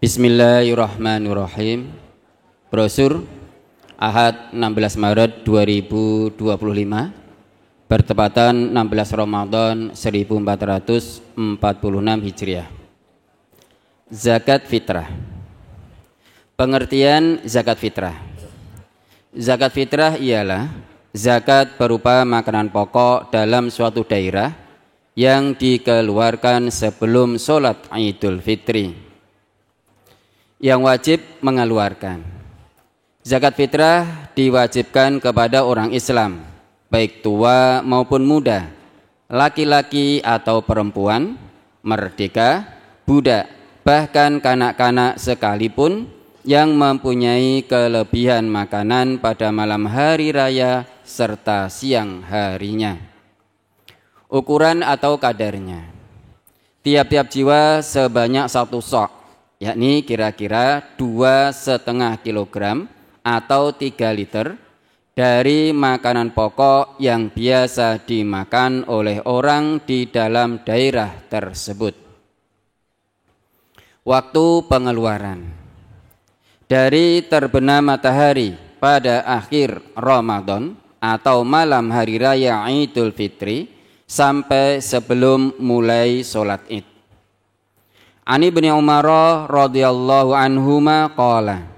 Bismillahirrahmanirrahim. Brosur Ahad 16 Maret 2025 bertepatan 16 Ramadan 1446 Hijriah. Zakat fitrah. Pengertian zakat fitrah. Zakat fitrah ialah zakat berupa makanan pokok dalam suatu daerah yang dikeluarkan sebelum sholat Idul Fitri. Yang wajib mengeluarkan zakat fitrah diwajibkan kepada orang Islam, baik tua maupun muda, laki-laki atau perempuan, merdeka, budak, bahkan kanak-kanak sekalipun yang mempunyai kelebihan makanan pada malam hari raya serta siang harinya. Ukuran atau kadarnya, tiap-tiap jiwa sebanyak 1 sok, yakni kira-kira 2,5 kilogram atau 3 liter dari makanan pokok yang biasa dimakan oleh orang di dalam daerah tersebut. Waktu pengeluaran dari terbenam matahari pada akhir Ramadan atau malam hari raya Idul Fitri sampai sebelum mulai sholat Id. Ani bin Umar radhiyallahu anhuma qala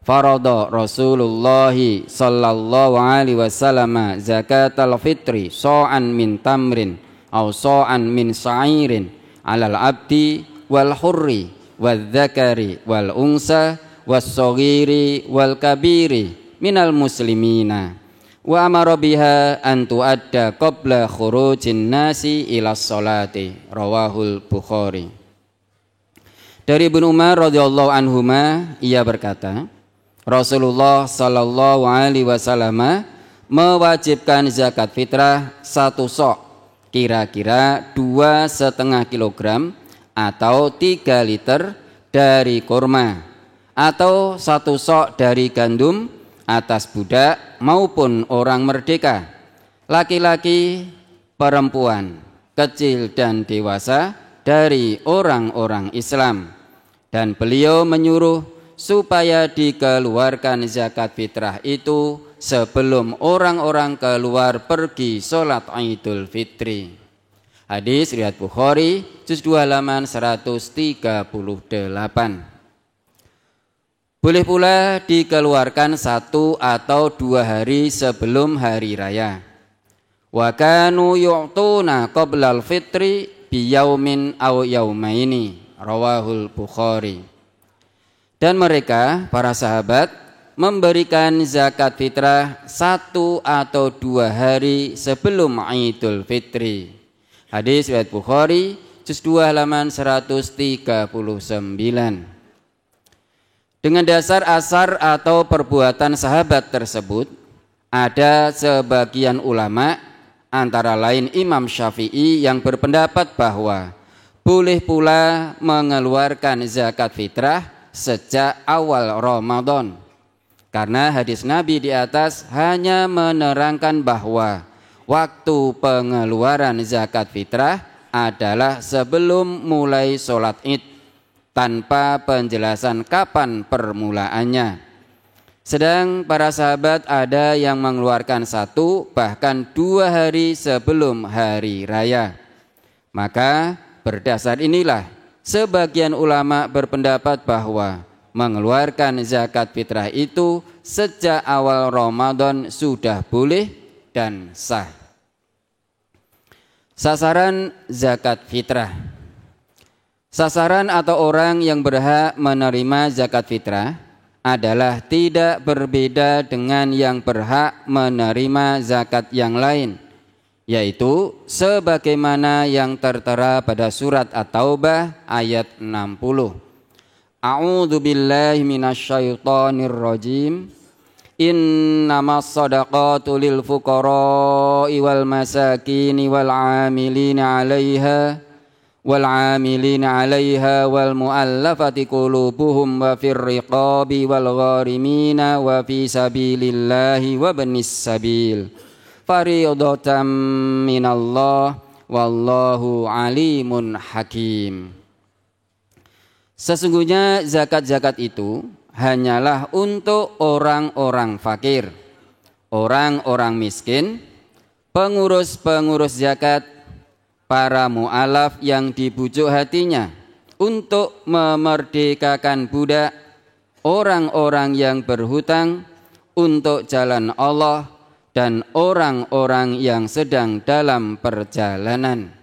farada Rasulullah sallallahu alaihi wasallam zakatal fitri sa'an min tamrin aw sa'an min sa'irin 'alal abdi wal hurri wal dzakari wal unsa was saghiri wal kabiri minal muslimina wa amara biha an tuadda qabla khurujin nasi ila sholati. Rawahul Bukhari. Dari Ibnu Umar radhiyallahu anhuma, ia berkata, Rasulullah sallallahu alaihi wasallam mewajibkan zakat fitrah 1 sok, kira-kira 2,5 kilogram atau 3 liter dari kurma, atau 1 sok dari gandum atas budak maupun orang merdeka, laki-laki, perempuan, kecil dan dewasa dari orang-orang Islam. Dan beliau menyuruh supaya dikeluarkan zakat fitrah itu sebelum orang-orang keluar pergi sholat Idul Fitri. Hadis riwayat Bukhari juz 2 halaman 138. Boleh pula dikeluarkan 1 atau 2 hari sebelum hari raya. Wa kanu yu'tuna qoblal fitri biyaumin aw yaumaini. Rawahul Bukhari. Dan mereka, para sahabat, memberikan zakat fitrah 1 atau 2 hari sebelum Idul Fitri. Hadis riwayat Bukhari juz 2 halaman 139. Dengan dasar asar atau perbuatan sahabat tersebut, ada sebagian ulama antara lain Imam Syafi'i yang berpendapat bahwa boleh pula mengeluarkan zakat fitrah sejak awal Ramadan, karena hadis Nabi di atas hanya menerangkan bahwa waktu pengeluaran zakat fitrah adalah sebelum mulai sholat Id, tanpa penjelasan kapan permulaannya. Sedang para sahabat ada yang mengeluarkan 1 bahkan 2 hari sebelum hari raya. Maka berdasar inilah sebagian ulama berpendapat bahwa mengeluarkan zakat fitrah itu sejak awal Ramadan sudah boleh dan sah. Sasaran zakat fitrah. Sasaran atau orang yang berhak menerima zakat fitrah adalah tidak berbeda dengan yang berhak menerima zakat yang lain, yaitu sebagaimana yang tertera pada surat At-Taubah ayat 60. A'udzu billahi minasyaitonir rajim. Innamas shadaqatu lil fuqara'i wal masakini wal 'amilina 'alaiha wal mu'allafati qulubuhum wa fir riqabi wal gharimina wa fi sabilillahi wa ibnis sabil fariidatan minallah wallahu alimun hakim. Sesungguhnya zakat-zakat itu hanyalah untuk orang-orang fakir, orang-orang miskin, pengurus-pengurus zakat, para mu'alaf yang dibujuk hatinya untuk memerdekakan budak, orang-orang yang berhutang untuk jalan Allah, dan orang-orang yang sedang dalam perjalanan,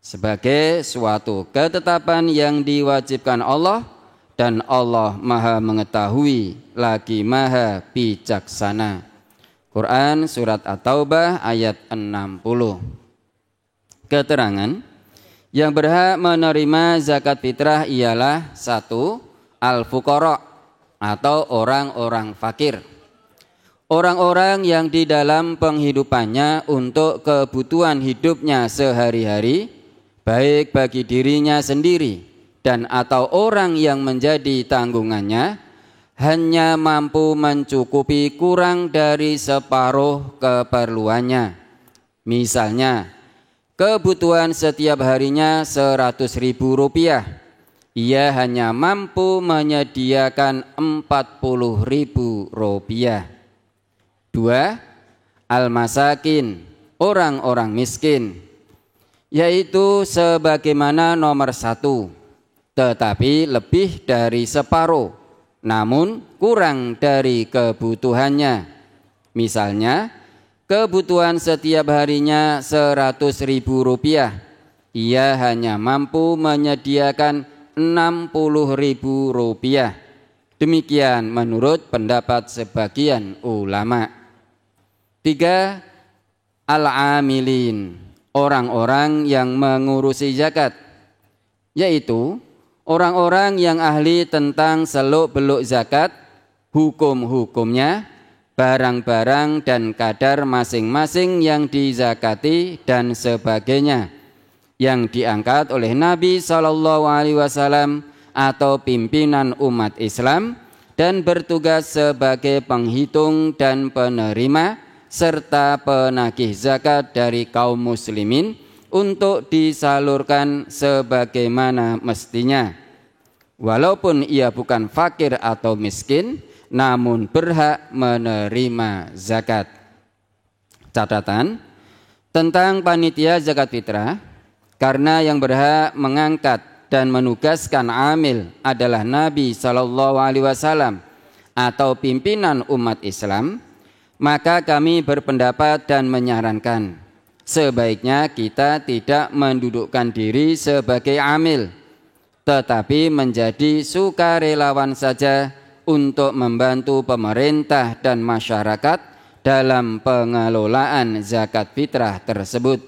sebagai suatu ketetapan yang diwajibkan Allah, dan Allah Maha mengetahui lagi Maha bijaksana. Quran surat At-Taubah ayat 60. Keterangan, yang berhak menerima zakat fitrah ialah 1. Al-fuqara atau orang-orang fakir, orang-orang yang di dalam penghidupannya untuk kebutuhan hidupnya sehari-hari, baik bagi dirinya sendiri dan atau orang yang menjadi tanggungannya, hanya mampu mencukupi kurang dari separuh keperluannya. Misalnya, kebutuhan setiap harinya 100.000 rupiah, ia hanya mampu menyediakan 40.000 rupiah. 2. Al-masakin, orang-orang miskin, yaitu sebagaimana nomor 1, tetapi lebih dari separuh, namun kurang dari kebutuhannya. Misalnya, kebutuhan setiap harinya 100.000 rupiah, ia hanya mampu menyediakan 60.000 rupiah. Demikian menurut pendapat sebagian ulama. 3. Al-amilin, orang-orang yang mengurusi zakat, yaitu orang-orang yang ahli tentang seluk-beluk zakat, hukum-hukumnya, barang-barang dan kadar masing-masing yang dizakati dan sebagainya, yang diangkat oleh Nabi SAW atau pimpinan umat Islam dan bertugas sebagai penghitung dan penerima serta penagih zakat dari kaum muslimin untuk disalurkan sebagaimana mestinya, walaupun ia bukan fakir atau miskin, namun berhak menerima zakat. Catatan tentang panitia zakat fitrah, karena yang berhak mengangkat dan menugaskan amil adalah Nabi SAW atau pimpinan umat Islam, maka kami berpendapat dan menyarankan sebaiknya kita tidak mendudukkan diri sebagai amil, tetapi menjadi sukarelawan saja untuk membantu pemerintah dan masyarakat dalam pengelolaan zakat fitrah tersebut.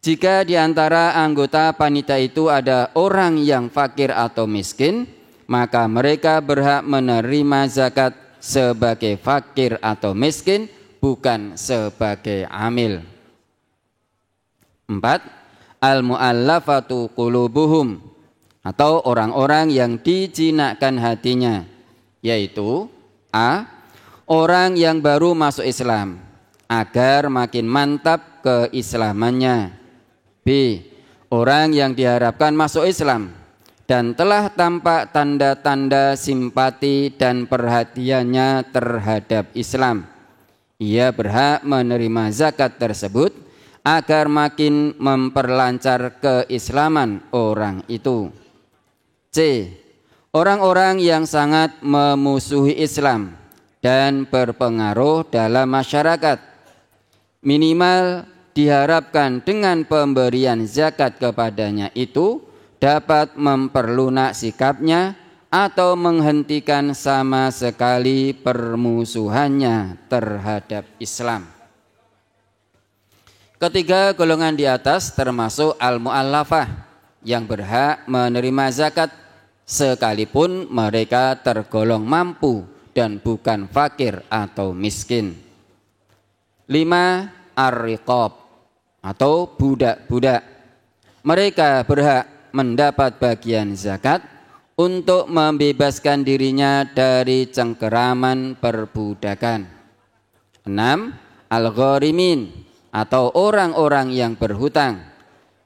Jika di antara anggota panitia itu ada orang yang fakir atau miskin, maka mereka berhak menerima zakat sebagai fakir atau miskin, bukan sebagai amil. 4. Al-mu'allafatu qulubuhum, atau orang-orang yang dijinakkan hatinya, yaitu A. Orang yang baru masuk Islam agar makin mantap keislamannya. B. Orang yang diharapkan masuk Islam dan telah tampak tanda-tanda simpati dan perhatiannya terhadap Islam, ia berhak menerima zakat tersebut agar makin memperlancar keislaman orang itu. C. Orang-orang yang sangat memusuhi Islam dan berpengaruh dalam masyarakat, minimal diharapkan dengan pemberian zakat kepadanya itu dapat memperlunak sikapnya atau menghentikan sama sekali permusuhannya terhadap Islam. Ketiga golongan di atas termasuk al-mu'allafah yang berhak menerima zakat sekalipun mereka tergolong mampu dan bukan fakir atau miskin. 5. Ar-riqab atau budak-budak, mereka berhak mendapat bagian zakat untuk membebaskan dirinya dari cengkeraman perbudakan. 6. Al-gharimin atau orang-orang yang berhutang,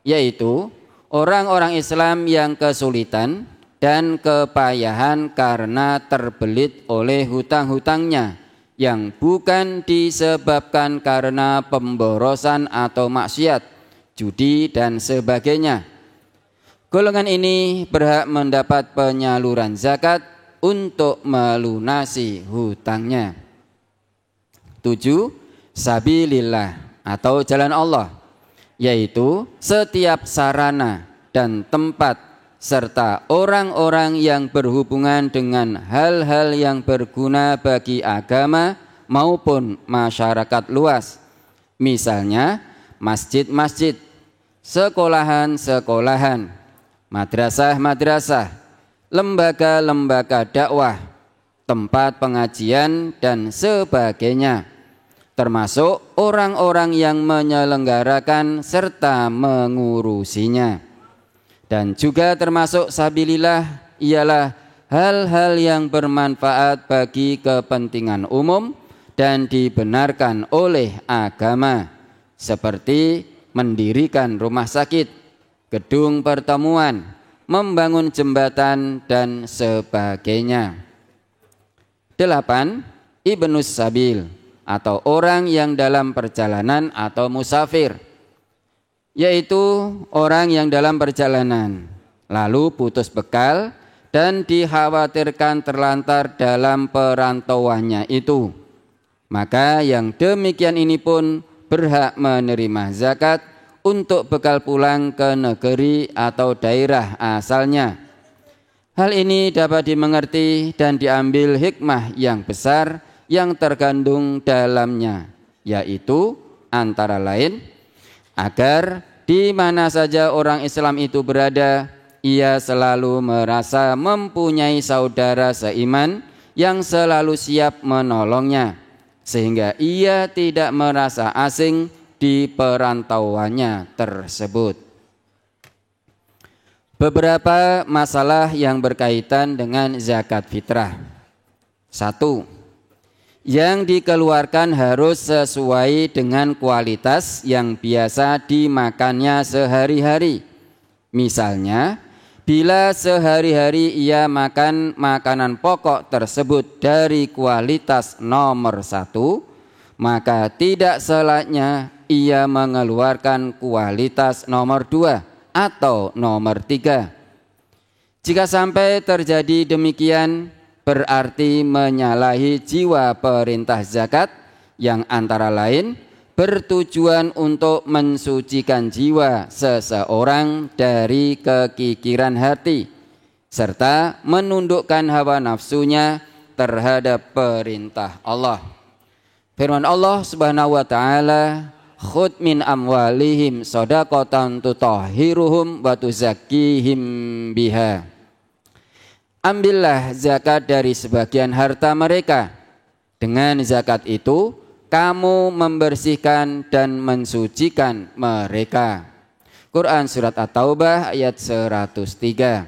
yaitu orang-orang Islam yang kesulitan dan kepayahan karena terbelit oleh hutang-hutangnya yang bukan disebabkan karena pemborosan atau maksiat, judi dan sebagainya. Golongan ini berhak mendapat penyaluran zakat untuk melunasi hutangnya. 7. Sabilillah atau jalan Allah, yaitu setiap sarana dan tempat serta orang-orang yang berhubungan dengan hal-hal yang berguna bagi agama maupun masyarakat luas. Misalnya masjid-masjid, sekolahan-sekolahan, madrasah-madrasah, lembaga-lembaga dakwah, tempat pengajian dan sebagainya, termasuk orang-orang yang menyelenggarakan serta mengurusinya. Dan juga termasuk sabilillah ialah hal-hal yang bermanfaat bagi kepentingan umum dan dibenarkan oleh agama, seperti mendirikan rumah sakit, gedung pertemuan, membangun jembatan dan sebagainya. 8. Ibnus Sabil atau orang yang dalam perjalanan atau musafir, yaitu orang yang dalam perjalanan lalu putus bekal dan dikhawatirkan terlantar dalam perantauannya itu. Maka yang demikian ini pun berhak menerima zakat untuk bekal pulang ke negeri atau daerah asalnya. Hal ini dapat dimengerti dan diambil hikmah yang besar yang terkandung dalamnya, yaitu antara lain agar di mana saja orang Islam itu berada, ia selalu merasa mempunyai saudara seiman yang selalu siap menolongnya, sehingga ia tidak merasa asing di perantauannya tersebut. Beberapa masalah yang berkaitan dengan zakat fitrah. 1. Yang dikeluarkan harus sesuai dengan kualitas yang biasa dimakannya sehari-hari. Misalnya, bila sehari-hari ia makan makanan pokok tersebut dari kualitas nomor 1, maka tidak selayaknya ia mengeluarkan kualitas nomor 2 atau nomor 3. Jika sampai terjadi demikian, berarti menyalahi jiwa perintah zakat yang antara lain bertujuan untuk mensucikan jiwa seseorang dari kekikiran hati serta menundukkan hawa nafsunya terhadap perintah Allah. Firman Allah Subhanahu wa taala, "Khudh min amwalihim shadaqatan tutahhiruhum wa tuzakkihim biha." Ambillah zakat dari sebagian harta mereka. Dengan zakat itu, kamu membersihkan dan mensucikan mereka. Quran Surat At-Taubah ayat 103.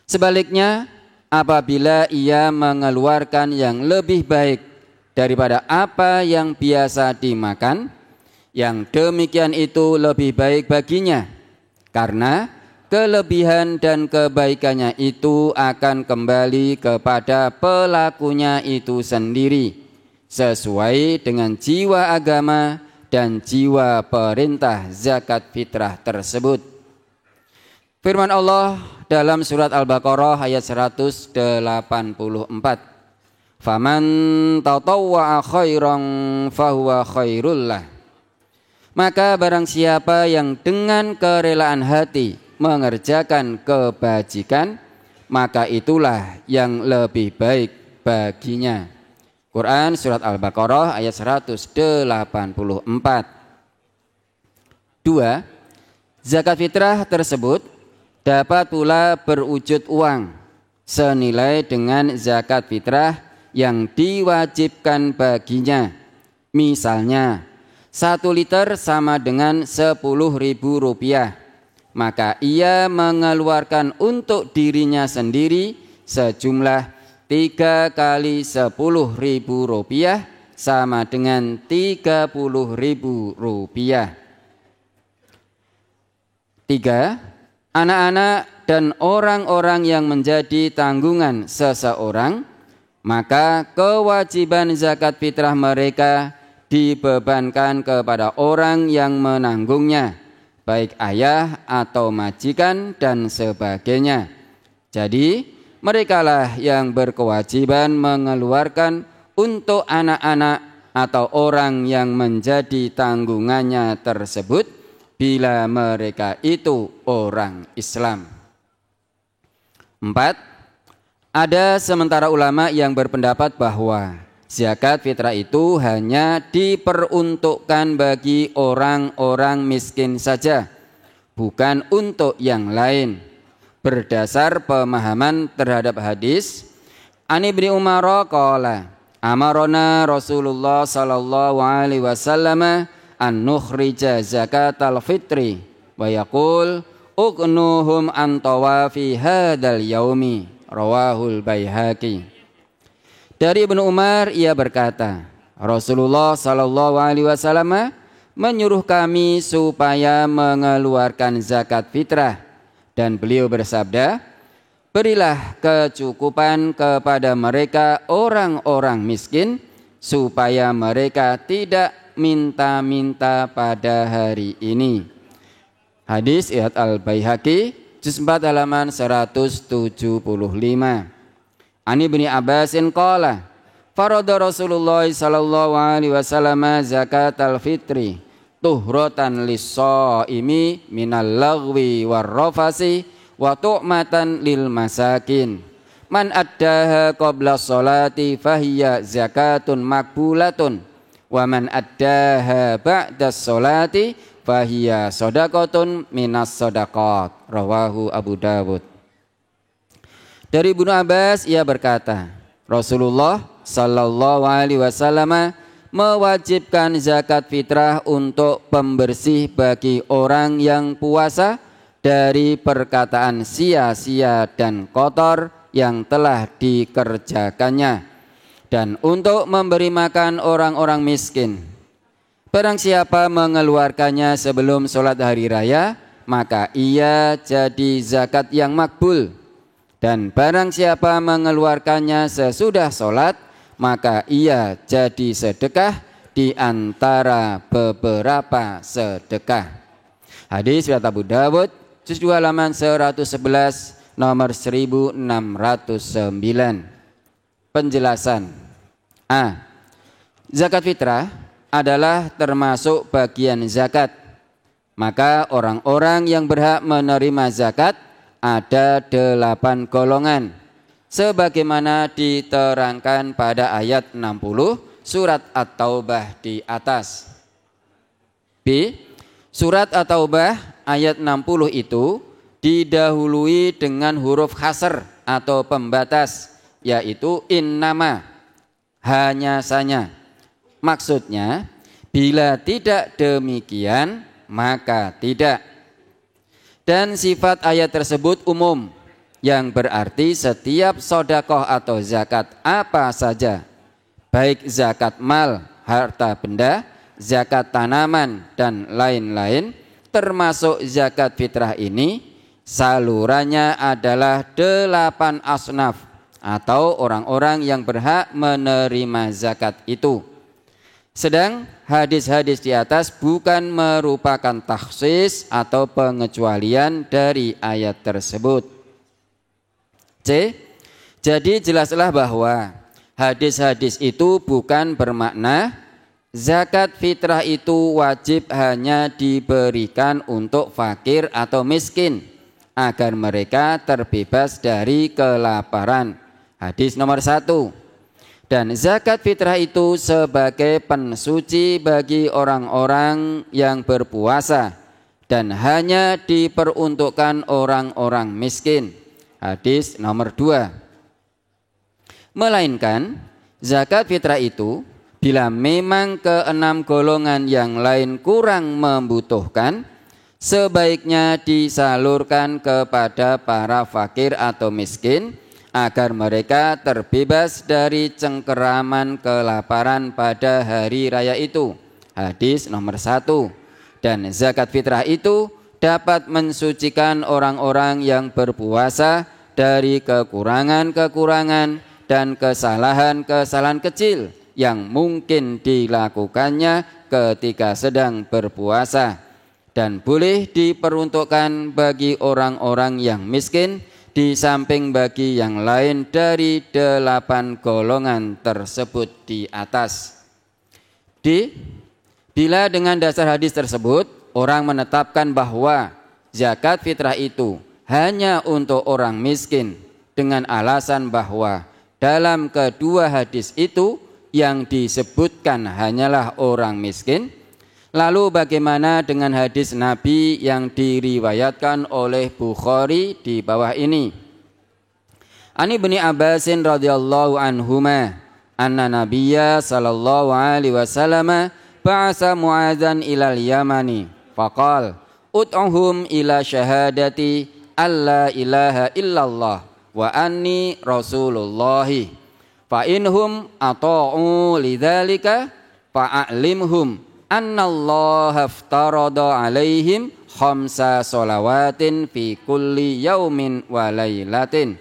Sebaliknya, apabila ia mengeluarkan yang lebih baik daripada apa yang biasa dimakan, yang demikian itu lebih baik baginya, karena kelebihan dan kebaikannya itu akan kembali kepada pelakunya itu sendiri, sesuai dengan jiwa agama dan jiwa perintah zakat fitrah tersebut. Firman Allah dalam surat Al-Baqarah ayat 184, "Faman tatawwa'a khairan fahuwa khairul lah." Maka barang siapa yang dengan kerelaan hati mengerjakan kebajikan, maka itulah yang lebih baik baginya. Quran Surat Al-Baqarah ayat 184. 2. Zakat fitrah tersebut dapat pula berwujud uang senilai dengan zakat fitrah yang diwajibkan baginya. Misalnya 1 liter sama dengan 10.000 rupiah, maka ia mengeluarkan untuk dirinya sendiri sejumlah 3 kali 10.000 rupiah sama dengan 30.000 rupiah. 3. Anak-anak dan orang-orang yang menjadi tanggungan seseorang, maka kewajiban zakat fitrah mereka dibebankan kepada orang yang menanggungnya, baik ayah atau majikan dan sebagainya. Jadi merekalah yang berkewajiban mengeluarkan untuk anak-anak atau orang yang menjadi tanggungannya tersebut bila mereka itu orang Islam. 4. Ada sementara ulama yang berpendapat bahwa zakat fitrah itu hanya diperuntukkan bagi orang-orang miskin saja, bukan untuk yang lain. Berdasar pemahaman terhadap hadis An Ibni Umar qala amarona Rasulullah sallallahu alaihi wasallam an nukhrija zakatal fitri wa yaqul uqnuhum an tawafi hadzal yaumi, rawahul Baihaqi. Dari Ibnu Umar ia berkata, Rasulullah sallallahu alaihi wasallam menyuruh kami supaya mengeluarkan zakat fitrah, dan beliau bersabda, berilah kecukupan kepada mereka orang-orang miskin supaya mereka tidak minta-minta pada hari ini. Hadis riwayat Al-Baihaqi juz 4 halaman 175. An Ibni Abbasin qala farada Rasulullah sallallahu alaihi wasallam zakatal fitri tuhratan lis-shaimi minal lagwi war-rafasi wa tu'matan lil masakin. Man addaha qabla sholati fahiya zakatun makbulatun wa man addaha ba'da sholati fahiya shadaqatun minas shadaqat, rawahu Abu Dawud. Dari Ibnu Abbas ia berkata, Rasulullah sallallahu alaihi wasallam mewajibkan zakat fitrah untuk pembersih bagi orang yang puasa dari perkataan sia-sia dan kotor yang telah dikerjakannya, dan untuk memberi makan orang-orang miskin. Barang siapa mengeluarkannya sebelum sholat hari raya, maka ia jadi zakat yang makbul. Dan barang siapa mengeluarkannya sesudah sholat, maka ia jadi sedekah di antara beberapa sedekah. Hadis riwayat Abu Dawud, juz 2 halaman 111, nomor 1609. Penjelasan. A. Zakat fitrah adalah termasuk bagian zakat. Maka orang-orang yang berhak menerima zakat ada 8 golongan, sebagaimana diterangkan pada ayat 60 surat At-Taubah di atas. B. Surat At-Taubah ayat 60 itu didahului dengan huruf hasr atau pembatas, yaitu innama, hanya saja. Maksudnya, bila tidak demikian, maka tidak. Dan sifat ayat tersebut umum, yang berarti setiap sedekah atau zakat apa saja, baik zakat mal, harta benda, zakat tanaman, dan lain-lain, termasuk zakat fitrah ini, salurannya adalah 8 asnaf atau orang-orang yang berhak menerima zakat itu. Sedang hadis-hadis di atas bukan merupakan takhsis atau pengecualian dari ayat tersebut. C. Jadi jelaslah bahwa hadis-hadis itu bukan bermakna zakat fitrah itu wajib hanya diberikan untuk fakir atau miskin agar mereka terbebas dari kelaparan. Hadis nomor 1. Dan zakat fitrah itu sebagai pensuci bagi orang-orang yang berpuasa dan hanya diperuntukkan orang-orang miskin. Hadis nomor 2. Melainkan zakat fitrah itu bila memang ke-6 golongan yang lain kurang membutuhkan, sebaiknya disalurkan kepada para fakir atau miskin agar mereka terbebas dari cengkeraman kelaparan pada hari raya itu. Hadis nomor 1. Dan zakat fitrah itu dapat mensucikan orang-orang yang berpuasa dari kekurangan-kekurangan dan kesalahan-kesalahan kecil yang mungkin dilakukannya ketika sedang berpuasa, dan boleh diperuntukkan bagi orang-orang yang miskin di samping bagi yang lain dari 8 golongan tersebut di atas. Bila dengan dasar hadis tersebut orang menetapkan bahwa zakat fitrah itu hanya untuk orang miskin dengan alasan bahwa dalam kedua hadis itu yang disebutkan hanyalah orang miskin, lalu bagaimana dengan hadis Nabi yang diriwayatkan oleh Bukhari di bawah ini? Ani bin Abbasin radhiyallahu anhuma anna Nabiyya sallallahu alaihi wasallam ba'asa Mu'adzan ilal Yamani faqal ud'uhum ila syahadati alla ilaha illallah wa anni rasulullahi fa inhum ata'u lidzalika fa'alimhum annallaha aftarada alaihim khamsa sholawatin fi kulli yaumin wa lailatin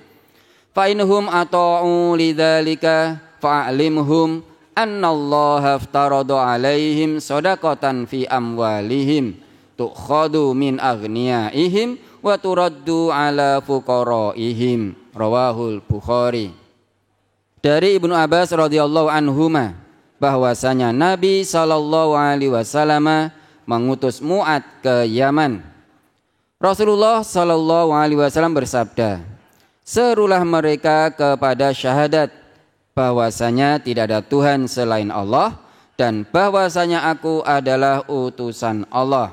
fa inhum ata'u lidzalika fa'alimhum annallaha aftarada alaihim shadaqatan fi amwalihim tukhadu min aghniyaihim wa turaddu ala fuqaraihim. Rawahul Bukhari. Dari Ibnu Abbas radhiyallahu anhuma bahwasanya Nabi sallallahu alaihi wasallam mengutus Mu'adz ke Yaman. Rasulullah sallallahu alaihi wasallam bersabda, "Serulah mereka kepada syahadat bahwasanya tidak ada Tuhan selain Allah dan bahwasanya aku adalah utusan Allah.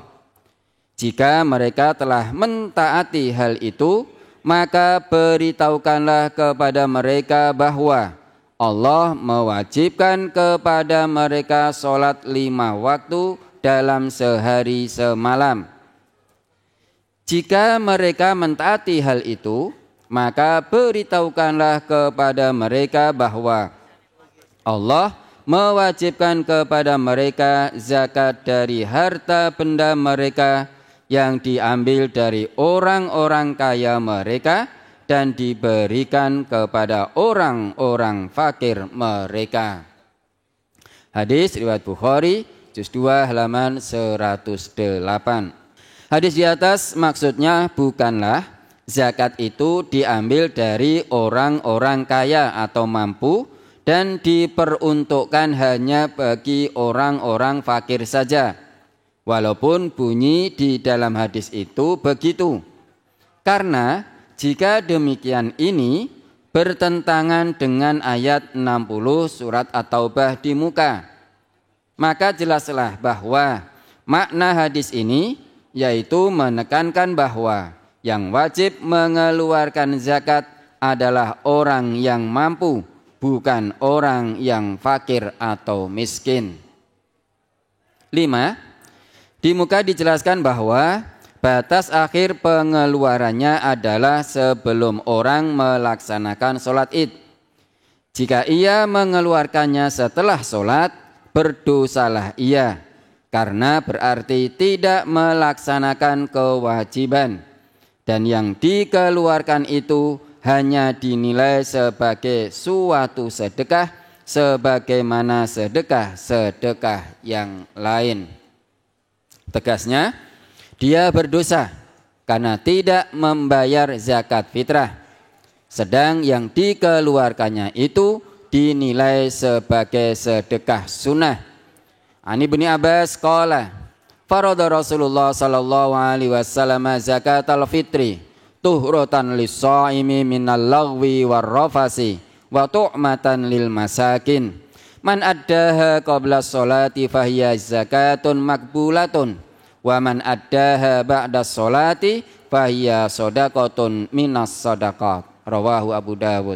Jika mereka telah mentaati hal itu, maka beritahukanlah kepada mereka bahwa Allah mewajibkan kepada mereka sholat 5 waktu dalam sehari semalam. Jika mereka mentaati hal itu, maka beritahukanlah kepada mereka bahwa Allah mewajibkan kepada mereka zakat dari harta benda mereka yang diambil dari orang-orang kaya mereka dan diberikan kepada orang-orang fakir mereka." Hadis riwayat Bukhari juz 2 halaman 108. Hadis di atas maksudnya bukanlah zakat itu diambil dari orang-orang kaya atau mampu dan diperuntukkan hanya bagi orang-orang fakir saja. Walaupun bunyi di dalam hadis itu begitu. Karena jika demikian ini bertentangan dengan ayat 60 surat At-Taubah di muka. Maka jelaslah bahwa makna hadis ini yaitu menekankan bahwa yang wajib mengeluarkan zakat adalah orang yang mampu, bukan orang yang fakir atau miskin. 5. Di muka dijelaskan bahwa batas akhir pengeluarannya adalah sebelum orang melaksanakan sholat id. Jika ia mengeluarkannya setelah sholat, berdosalah ia, karena berarti tidak melaksanakan kewajiban. Dan yang dikeluarkan itu hanya dinilai sebagai suatu sedekah, sebagaimana sedekah-sedekah yang lain. Tegasnya, dia berdosa karena tidak membayar zakat fitrah, sedang yang dikeluarkannya itu dinilai sebagai sedekah sunnah. Ani bin Abbas qala farada Rasulullah sallallahu alaihi wasallam zakatal fitri tuhratan lis-shaimi minal lagwi war-rafasi wa tu'matan lil masakin. Man addaha qabla sholati fahiya zakatun makbulatun wa man addaha ba'da sholati fahiya shadaqatun minas shadaqat. Rawahu Abu Dawud.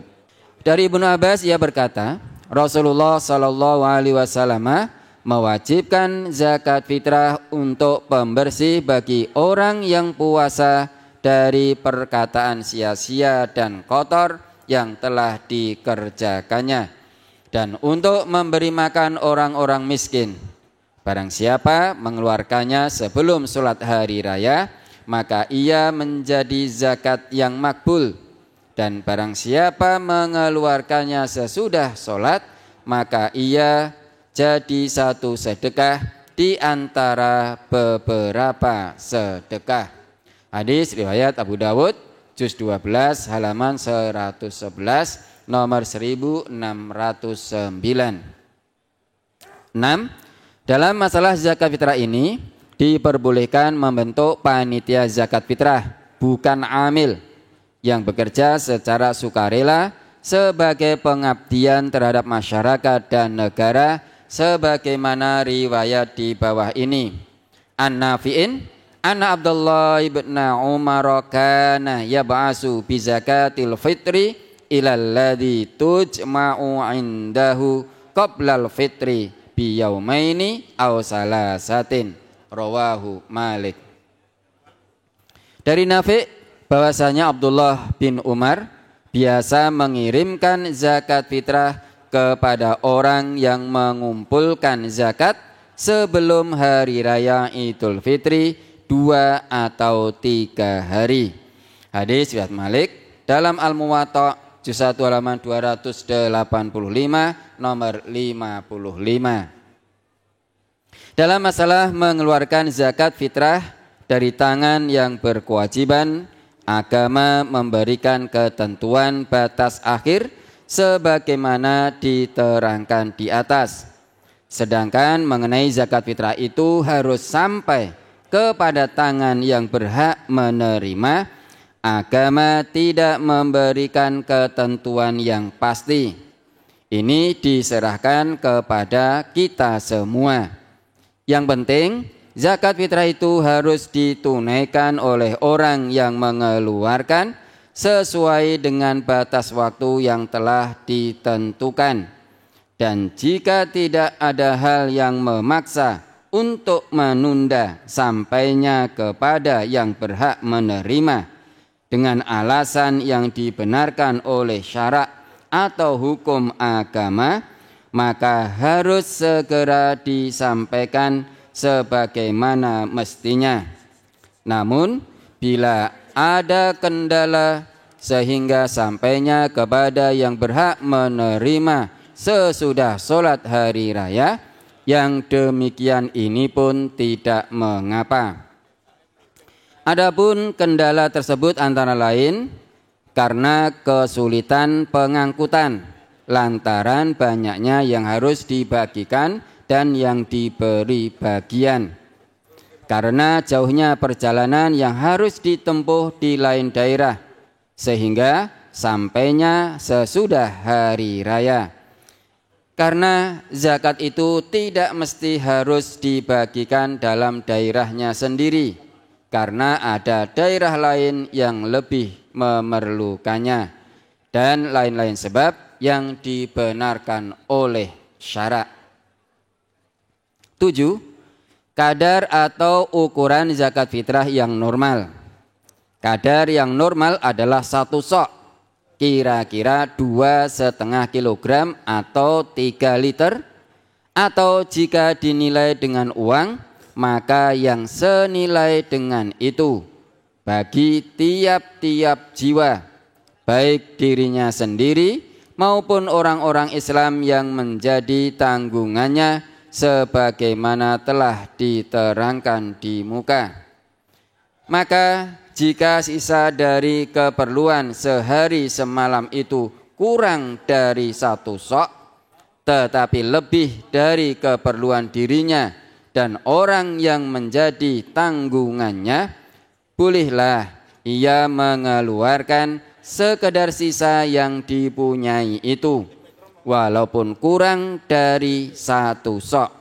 Dari Ibnu Abbas ia berkata, Rasulullah sallallahu alaihi wasallam mewajibkan zakat fitrah untuk pembersih bagi orang yang puasa dari perkataan sia-sia dan kotor yang telah dikerjakannya, dan untuk memberi makan orang-orang miskin. Barang siapa mengeluarkannya sebelum sholat hari raya, maka ia menjadi zakat yang makbul. Dan barang siapa mengeluarkannya sesudah sholat, maka ia jadi satu sedekah di antara beberapa sedekah. Hadis riwayat Abu Dawud, juz 12 halaman 111, nomor 1609. 6. Dalam masalah zakat fitrah ini diperbolehkan membentuk panitia zakat fitrah, bukan amil, yang bekerja secara sukarela sebagai pengabdian terhadap masyarakat dan negara, sebagaimana riwayat di bawah ini. An-Nafi'in anna Abdullah ibn Umar kana yab'asu bi zakatil fitri ilal ladzi tujma'u indahu qablal fitri bi yaumaini aw salasatin, rawahu Malik. Dari Nafi' bahwasanya Abdullah bin Umar biasa mengirimkan zakat fitrah kepada orang yang mengumpulkan zakat sebelum hari raya Idul Fitri 2 atau 3 hari. Hadis riwayat Malik dalam Al-Muwatta juz 1 halaman 285 nomor 55. Dalam masalah mengeluarkan zakat fitrah dari tangan yang berkewajiban, agama memberikan ketentuan batas akhir sebagaimana diterangkan di atas. Sedangkan mengenai zakat fitrah itu harus sampai kepada tangan yang berhak menerima, agama tidak memberikan ketentuan yang pasti. Ini diserahkan kepada kita semua. Yang penting, zakat fitrah itu harus ditunaikan oleh orang yang mengeluarkan sesuai dengan batas waktu yang telah ditentukan. Dan jika tidak ada hal yang memaksa untuk menunda sampainya kepada yang berhak menerima dengan alasan yang dibenarkan oleh syarak atau hukum agama, maka harus segera disampaikan sebagaimana mestinya. Namun bila ada kendala sehingga sampainya kepada yang berhak menerima sesudah sholat hari raya, yang demikian ini pun tidak mengapa. Adapun kendala tersebut antara lain karena kesulitan pengangkutan lantaran banyaknya yang harus dibagikan dan yang diberi bagian, karena jauhnya perjalanan yang harus ditempuh di lain daerah sehingga sampainya sesudah hari raya. Karena zakat itu tidak mesti harus dibagikan dalam daerahnya sendiri, karena ada daerah lain yang lebih memerlukannya dan lain-lain sebab yang dibenarkan oleh syarak. 7. Kadar atau ukuran zakat fitrah yang normal. Kadar yang normal adalah 1 sok, kira-kira 2,5 kilogram atau 3 liter, atau jika dinilai dengan uang, maka yang senilai dengan itu bagi tiap-tiap jiwa, baik dirinya sendiri maupun orang-orang Islam yang menjadi tanggungannya, sebagaimana telah diterangkan di muka. Maka jika sisa dari keperluan sehari semalam itu kurang dari 1 sok, tetapi lebih dari keperluan dirinya dan orang yang menjadi tanggungannya, bolehlah ia mengeluarkan sekedar sisa yang dipunyai itu, walaupun kurang dari 1 sok.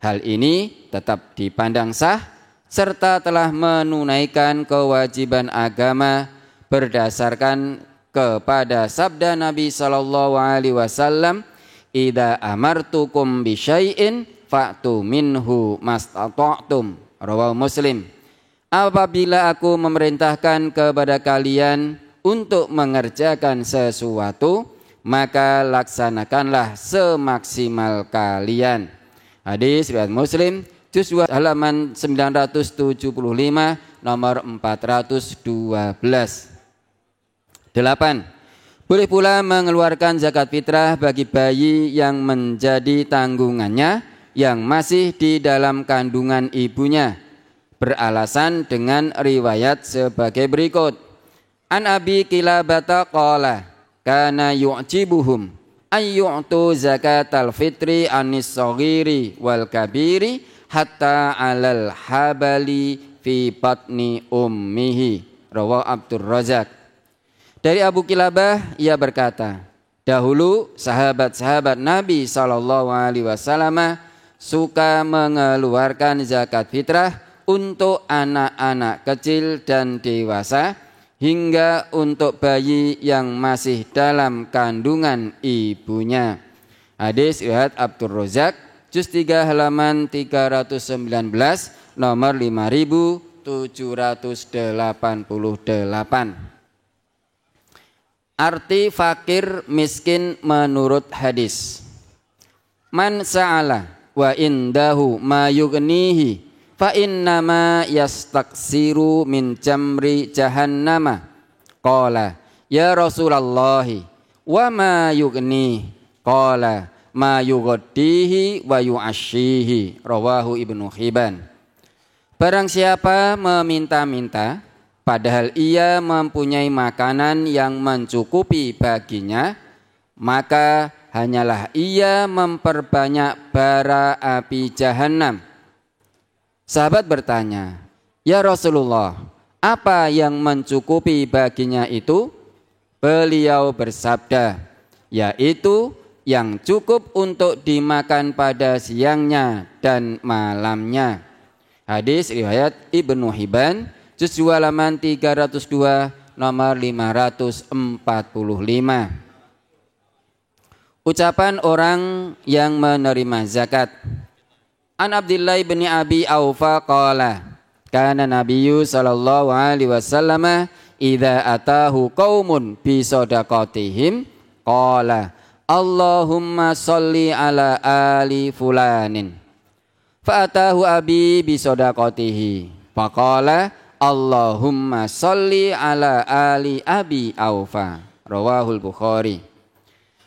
Hal ini tetap dipandang sah serta telah menunaikan kewajiban agama berdasarkan kepada sabda Nabi sallallahu alaihi wasallam, "Idza amartukum bi syai'in fa'tu minhu mastata'tum." Rawahu Muslim. Apabila aku memerintahkan kepada kalian untuk mengerjakan sesuatu, maka laksanakanlah semaksimal kalian. Hadis riwayat Muslim, juz 2 halaman 975 nomor 412. 8. Boleh pula mengeluarkan zakat fitrah bagi bayi yang menjadi tanggungannya yang masih di dalam kandungan ibunya, beralasan dengan riwayat sebagai berikut. An Abi Kilabata qala kana yu'jibuhum ayyu'tu zakatal fitri anis saghiri wal kabiri hatta alal habali fi batni ummihi. Rawahu Abdur Razak. Dari Abu Kilabah ia berkata, dahulu sahabat-sahabat Nabi SAW suka mengeluarkan zakat fitrah untuk anak-anak kecil dan dewasa hingga untuk bayi yang masih dalam kandungan ibunya. Hadis riwayat Abdur Razak, juz 3 halaman 319, nomor 5788. Arti fakir miskin menurut hadis. Man sa'ala wa indahu ma yughnihi fa innama yastaksiru min jamri jahannama. Qala ya Rasulullah wa ma yughni? Qala ma yughdihi wa yu'ashihi. Rawahu Ibnu Hibban. Barang siapa meminta-minta padahal ia mempunyai makanan yang mencukupi baginya, maka hanyalah ia memperbanyak bara api jahanam. Sahabat bertanya, ya Rasulullah, apa yang mencukupi baginya itu? Beliau bersabda, yaitu yang cukup untuk dimakan pada siangnya dan malamnya. Hadis riwayat Ibnu Hibban, juz 2 halaman 302, nomor 545. Ucapan orang yang menerima zakat. An Abdillah bin Abi Aufa qala kana Nabiyyu sallallahu alaihi wasallam idza atahu qaumun bi shadaqatihim qala Allahumma sholli ala ali fulanin. Fa atahu abi bi shadaqatihi faqala Allahumma sholli ala ali Abi Aufa. Rawahul Bukhari.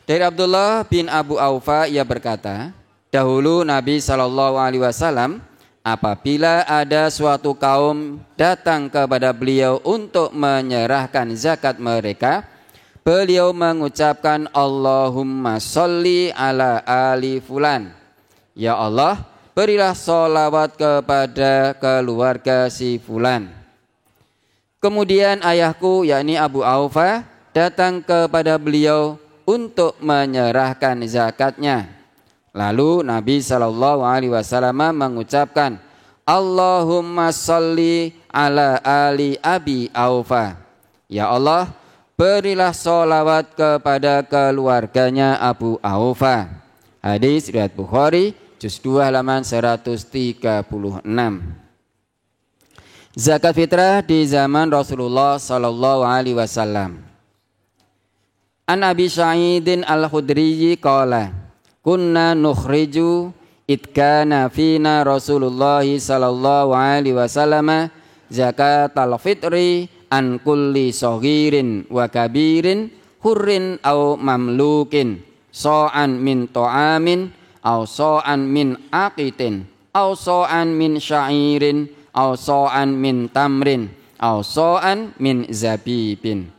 Dari Abdullah bin Abu Aufa ia berkata, dahulu Nabi SAW apabila ada suatu kaum datang kepada beliau untuk menyerahkan zakat mereka, beliau mengucapkan Allahumma sholli ala ali fulan. Ya Allah, berilah sholawat kepada keluarga si fulan. Kemudian ayahku yakni Abu Aufa datang kepada beliau untuk menyerahkan zakatnya. Lalu Nabi SAW mengucapkan Allahumma sholli ala ali Abi Aufa. Ya Allah, berilah sholawat kepada keluarganya Abu Aufa. Hadis riwayat Bukhari, juz 2 halaman 136. Zakat fitrah di zaman Rasulullah sallallahu alaihi wasallam. An Abi Sa'idin Al-Khudri qala kunna nukhriju idkana fina Rasulullah sallallahu alaihi wasallam zakatal fitri an kulli saghirin wa kabirin hurrin aw mamlukin so'an min ta'amin aw so'an min aqitin aw so'an min sya'irin aw so'an min tamrin aw so'an min zabibin.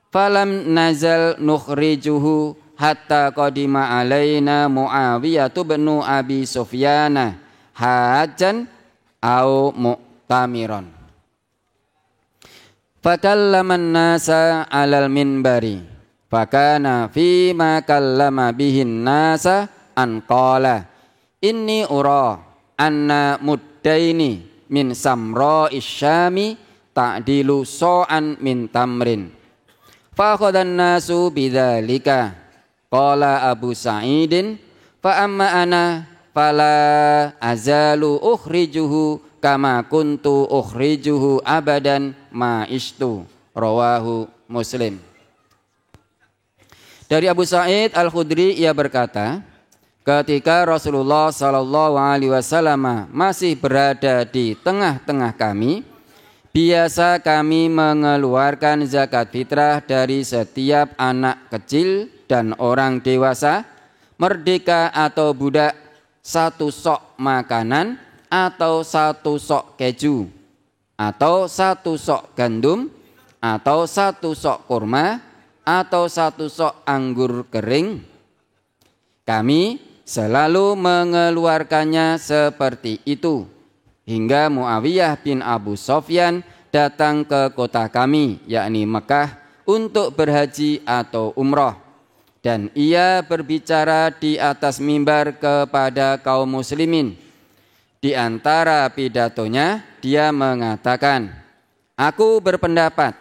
Falam nazal nukhrijuhu hatta qadima alaina Muawiyah bin Abi Sufyana hajan aw mu'tamiron. Fakallaman nasa alal minbari fakana fima kallama bihin nasa an qala inni ura anna muddaini min samra isyami ta'dilu so'an min tamrin. Fakhadan nasu bidzalika. Qala Abu Sa'idin fa amma ana fala azalu ukhrijuhu kama kuntu ukhrijuhu abadan ma ishtu. Rawahu Muslim. Dari Abu Sa'id Al-Khudri ia berkata, ketika Rasulullah SAW masih berada di tengah-tengah kami, biasa kami mengeluarkan zakat fitrah dari setiap anak kecil dan orang dewasa, merdeka atau budak, 1 sok makanan atau 1 sok keju, atau 1 sok gandum, atau 1 sok kurma, atau 1 sok anggur kering. Kami selalu mengeluarkannya seperti itu hingga Muawiyah bin Abu Sufyan datang ke kota kami, yakni Mekah, untuk berhaji atau umroh. Dan ia berbicara di atas mimbar kepada kaum muslimin. Di antara pidatonya dia mengatakan, aku berpendapat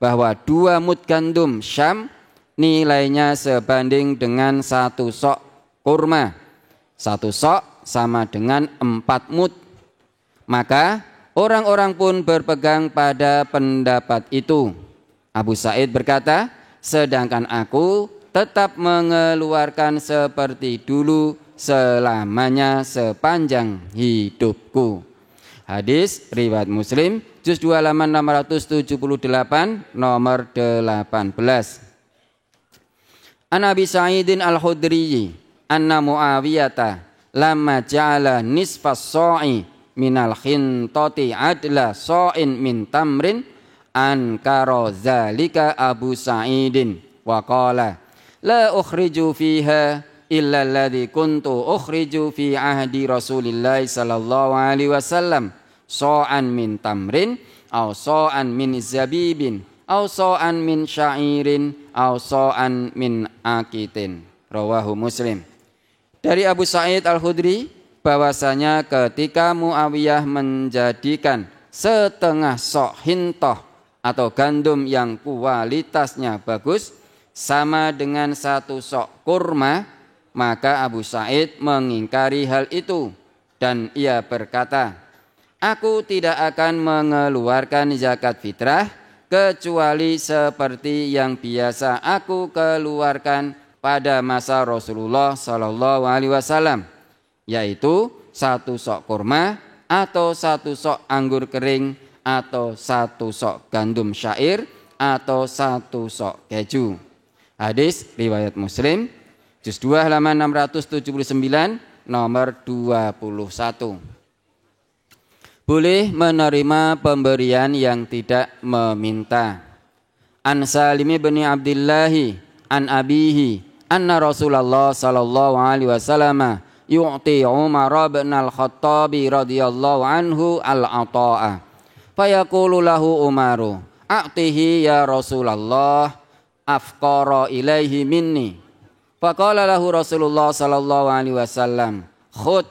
bahwa 2 mud gandum Syam nilainya sebanding dengan 1 sok kurma. 1 sok sama dengan 4 mud. Maka orang-orang pun berpegang pada pendapat itu. Abu Sa'id berkata, sedangkan aku tetap mengeluarkan seperti dulu selamanya sepanjang hidupku. Hadis riwayat Muslim, juz 2 halaman 678, nomor 18. An Abi Sa'idin Al-Khudri anna Muawiyata lamma ja'ala nisfas so'i minal khintati adla so'in min tamrin ankara zalika Abu Sa'idin wa qala la ukhriju fiha illa alladhi kuntu ukhriju fi ahdi Rasulillah sallallahu alaihi wasallam so'an min tamrin aw so'an min zabibin aw so'an min sya'irin aw so'an min akitin. Rawahu Muslim. Dari Abu Sa'id Al-Khudri bahwasanya ketika Muawiyah menjadikan setengah sok hintoh atau gandum yang kualitasnya bagus sama dengan 1 sok kurma, maka Abu Sa'id mengingkari hal itu dan ia berkata, aku tidak akan mengeluarkan zakat fitrah kecuali seperti yang biasa aku keluarkan pada masa Rasulullah Sallallahu Alaihi Wasallam, yaitu 1 sok kurma atau 1 sok anggur kering atau 1 sok gandum syair atau 1 sok keju. Hadis riwayat Muslim, juz 2 halaman 679, nomor 21. Boleh menerima pemberian yang tidak meminta. An Salim bin Abdullah an abihi anna Rasulullah sallallahu alaihi wasallam yu'ti Umar bin al-Khattab radhiyallahu anhu al-ata'a. Fayaqulu lahu Umaru, a'tihi ya Rasulullah afqara ilaihi minni. Faqala lahu Rasulullah sallallahu alaihi wasallam, khud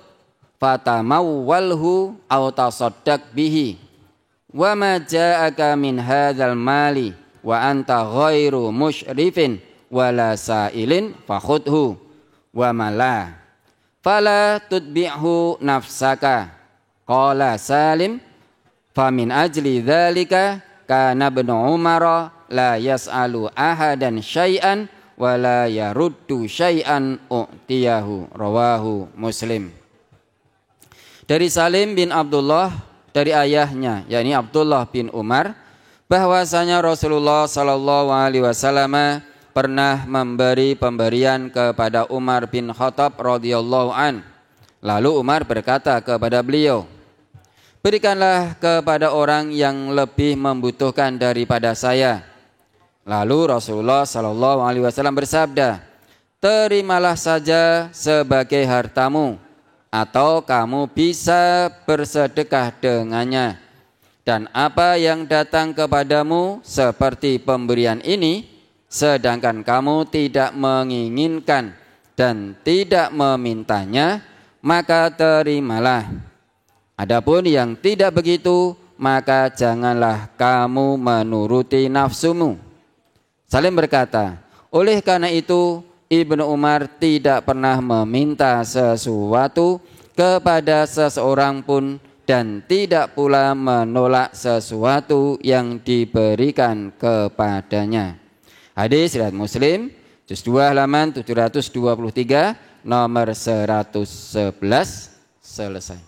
fatamawwalhu aw tasaddaq bihi. Wa ma ja'aka min hadzal mali wa anta ghairu musyrifin wala sa'ilin fakhudhu wa ma la fala tutbi'hu nafsaka. Qala Salim, famin ajli dzalika kana ibnu Umar la yas'alu ahadan syai'an wa la yaruddu syai'an u'tiyahu. Rawahu Muslim. Dari Salim bin Abdullah dari ayahnya, yakni Abdullah bin Umar, bahwasanya Rasulullah sallallahu alaihi wasallam pernah memberi pemberian kepada Umar bin Khattab radhiyallahu an. Lalu Umar berkata kepada beliau, berikanlah kepada orang yang lebih membutuhkan daripada saya. Lalu Rasulullah sallallahu alaihi wasallam bersabda, terimalah saja sebagai hartamu, atau kamu bisa bersedekah dengannya. Dan apa yang datang kepadamu seperti pemberian ini, sedangkan kamu tidak menginginkan dan tidak memintanya, maka terimalah. Adapun yang tidak begitu, maka janganlah kamu menuruti nafsumu. Salim berkata, oleh karena itu Ibnu Umar tidak pernah meminta sesuatu kepada seseorang pun dan tidak pula menolak sesuatu yang diberikan kepadanya. Hadis riwayat Muslim, juz 2 halaman 723, nomor 111, selesai.